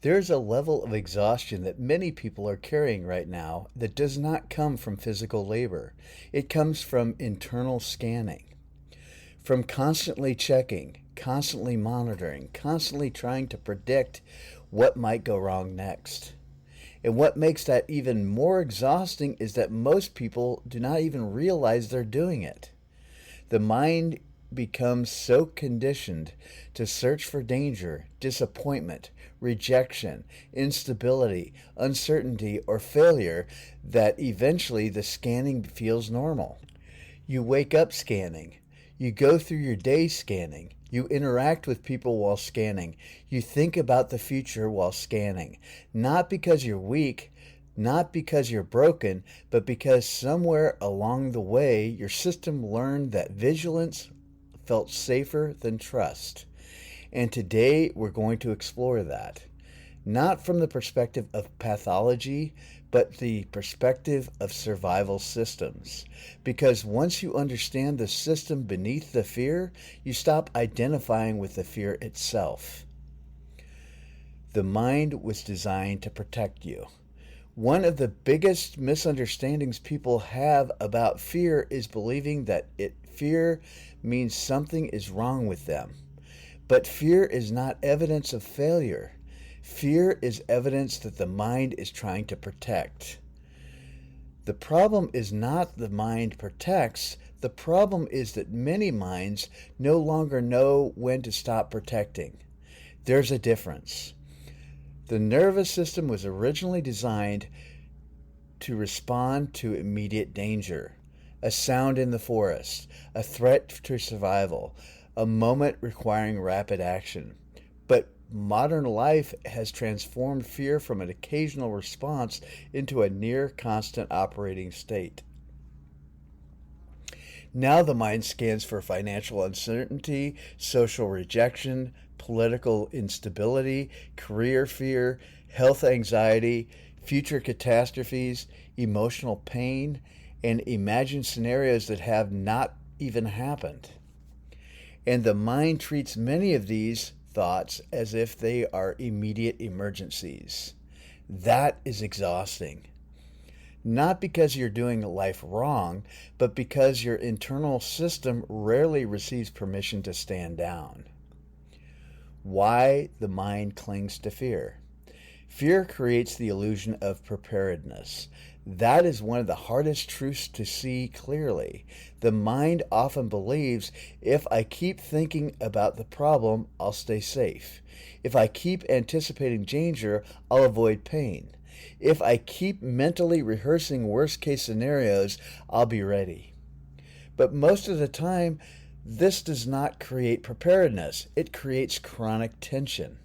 There's a level of exhaustion that many people are carrying right now that does not come from physical labor. It comes from internal scanning, from constantly checking, constantly monitoring, constantly trying to predict what might go wrong next. And what makes that even more exhausting is that most people do not even realize they're doing it. The mind becomes so conditioned to search for danger, disappointment, rejection, instability, uncertainty, or failure that eventually the scanning feels normal. You wake up scanning. You go through your day scanning. You interact with people while scanning. You think about the future while scanning. Not because you're weak, not because you're broken, but because somewhere along the way your system learned that vigilance felt safer than trust. And today we're going to explore that. Not from the perspective of pathology, but the perspective of survival systems. Because once you understand the system beneath the fear, you stop identifying with the fear itself. The mind was designed to protect you. One of the biggest misunderstandings people have about fear is believing that fear means something is wrong with them. But fear is not evidence of failure. Fear is evidence that the mind is trying to protect. The problem is not the mind protects. The problem is that many minds no longer know when to stop protecting. There's a difference. The nervous system was originally designed to respond to immediate danger, a sound in the forest, a threat to survival, a moment requiring rapid action. But modern life has transformed fear from an occasional response into a near constant operating state. Now the mind scans for financial uncertainty, social rejection, political instability, career fear, health anxiety, future catastrophes, emotional pain, and imagined scenarios that have not even happened. And the mind treats many of these thoughts as if they are immediate emergencies. That is exhausting. Not because you're doing life wrong, but because your internal system rarely receives permission to stand down. Why the mind clings to fear. Fear creates the illusion of preparedness. That is one of the hardest truths to see clearly. The mind often believes, if I keep thinking about the problem, I'll stay safe. If I keep anticipating danger, I'll avoid pain. If I keep mentally rehearsing worst-case scenarios, I'll be ready. But most of the time, this does not create preparedness. It creates chronic tension.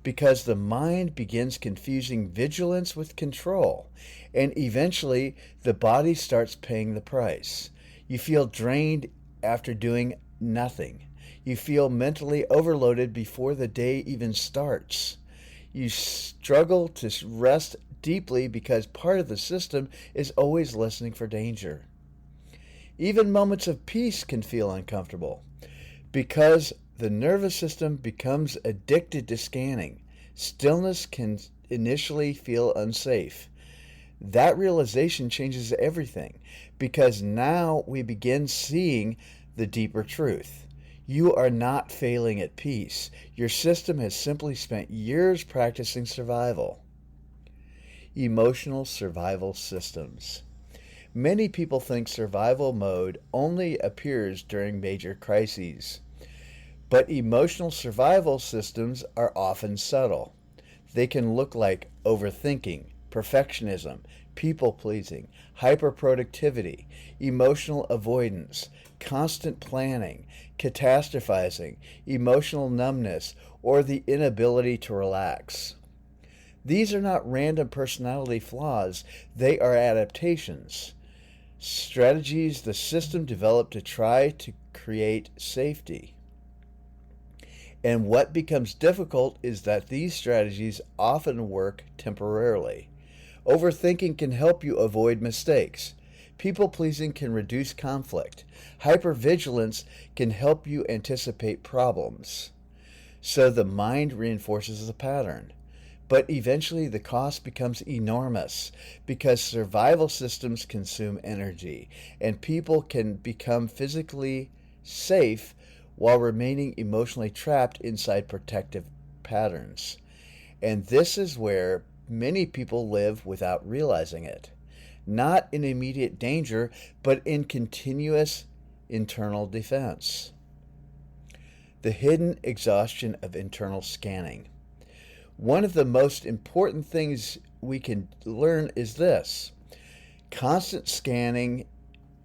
Because the mind begins confusing vigilance with control, and eventually the body starts paying the price. You feel drained after doing nothing. You feel mentally overloaded before the day even starts. You struggle to rest deeply because part of the system is always listening for danger. Even moments of peace can feel uncomfortable because the nervous system becomes addicted to scanning. Stillness can initially feel unsafe. That realization changes everything because now we begin seeing the deeper truth. You are not failing at peace. Your system has simply spent years practicing survival. Emotional survival systems. Many people think survival mode only appears during major crises. But emotional survival systems are often subtle. They can look like overthinking, perfectionism, people-pleasing, hyperproductivity, emotional avoidance, constant planning, catastrophizing, emotional numbness, or the inability to relax. These are not random personality flaws. They are adaptations, strategies the system developed to try to create safety. And what becomes difficult is that these strategies often work temporarily. Overthinking can help you avoid mistakes. People-pleasing can reduce conflict. Hypervigilance can help you anticipate problems. So the mind reinforces the pattern. but eventually the cost becomes enormous because survival systems consume energy and people can become physically safe while remaining emotionally trapped inside protective patterns. And this is where many people live without realizing it. Not in immediate danger, but in continuous internal defense. The hidden exhaustion of internal scanning. One of the most important things we can learn is this. Constant scanning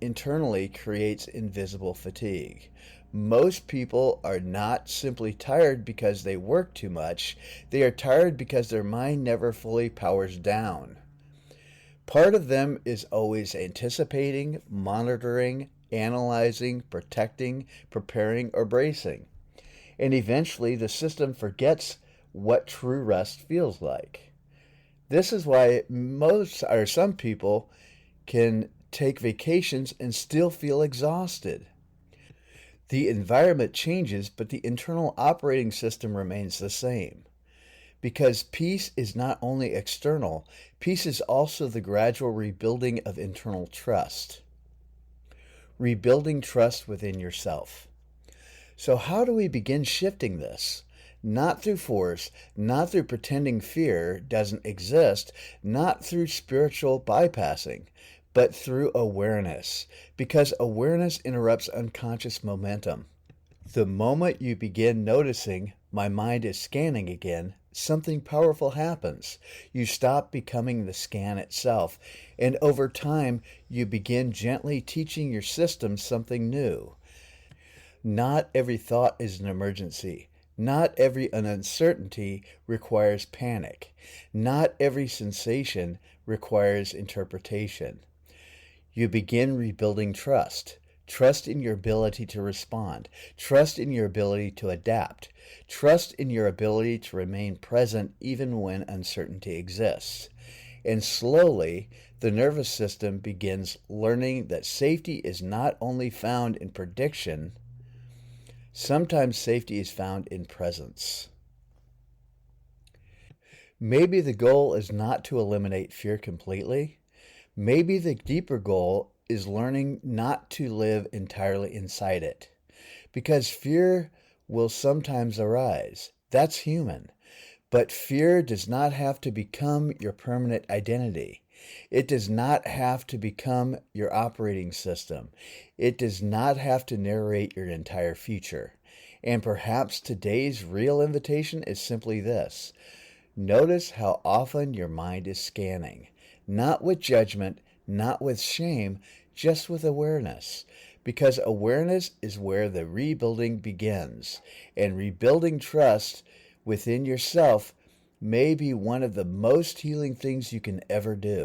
internally creates invisible fatigue. Most people are not simply tired because they work too much. They are tired because their mind never fully powers down. Part of them is always anticipating, monitoring, analyzing, protecting, preparing, or bracing. And eventually the system forgets what true rest feels like. This is why some people can take vacations and still feel exhausted. The environment changes, but the internal operating system remains the same. Because peace is not only external, peace is also the gradual rebuilding of internal trust. Rebuilding trust within yourself. So how do we begin shifting this? Not through force, not through pretending fear doesn't exist, not through spiritual bypassing, but through awareness, because awareness interrupts unconscious momentum. The moment you begin noticing, my mind is scanning again, something powerful happens. You stop becoming the scan itself, and over time, you begin gently teaching your system something new. Not every thought is an emergency. Not every uncertainty requires panic. Not every sensation requires interpretation. You begin rebuilding trust. Trust in your ability to respond. Trust in your ability to adapt. Trust in your ability to remain present even when uncertainty exists. And slowly, the nervous system begins learning that safety is not only found in prediction. Sometimes safety is found in presence. Maybe the goal is not to eliminate fear completely. Maybe the deeper goal is learning not to live entirely inside it. Because fear will sometimes arise. That's human. But fear does not have to become your permanent identity. It does not have to become your operating system. It does not have to narrate your entire future. And perhaps today's real invitation is simply this. Notice how often your mind is scanning. Not with judgment, not with shame, just with awareness. Because awareness is where the rebuilding begins. And rebuilding trust within yourself may be one of the most healing things you can ever do.